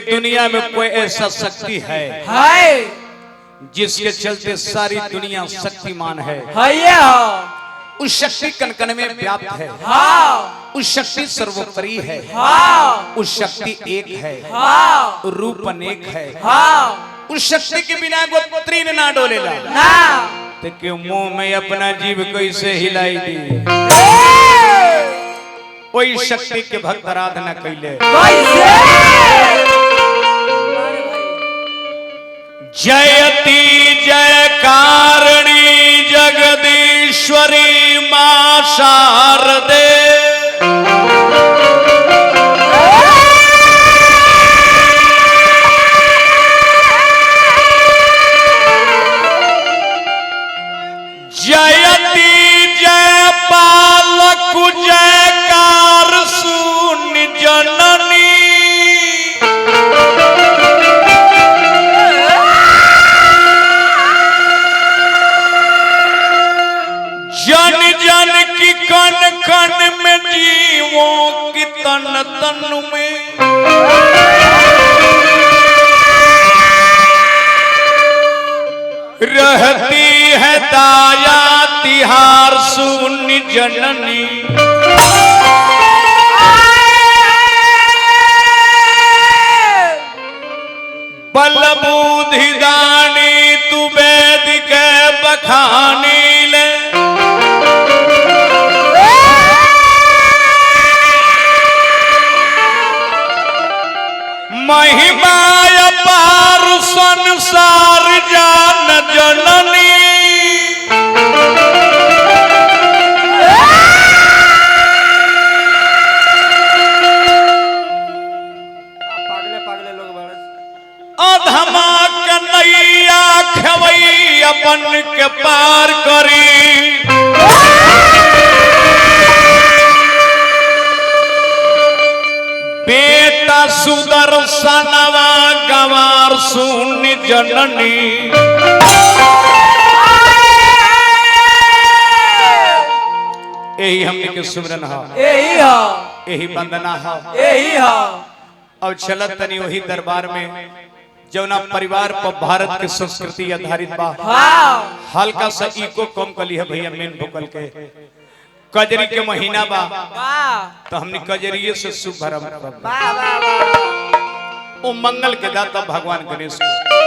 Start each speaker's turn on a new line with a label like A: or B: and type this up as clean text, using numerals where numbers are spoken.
A: दुनिया में कोई ऐसा शक्ति है जिसके चलते सारी दुनिया शक्तिमान है। उस शक्ति कण-कण में व्याप्त है। उस शक्ति सर्वोपरि है। उस शक्ति एक है। रूप अनेक है। उस शक्ति के बिना गोत्री ना डोलेला तो क्यों मुंह में अपना जीव कैसे हिलाई दी। कोई शक्ति के भक्त आराधना कैले जयति जयकारिणी जगदीश्वरी मां शारदे जयति जय पालक जयकार सुन जननी जन जन की कण कण में जीवों की तन तन में रहती है दाया तिहार सुन जननी। बल बुद्धि दानी तू वेद के बखानी ले महिमा अपार संसार जान जननी।
B: पागले पागले लोग बड़े
A: अधमा कन्हैया खवई अपन के पार करी बेटा सुदर्शनवा गवार सुन जननी। यही हमने के सुमरन है। यही वंदना है। अब चलत तनी वही दरबार में जौना परिवार पर भारत के संस्कृति आधारित बा। हल्का सा इको कम कली है भैया मेन भोकल के कजरी के महीना बा तो हमने कजरिये से शुभ भरम ओ मंगल के दाता भगवान गणेश को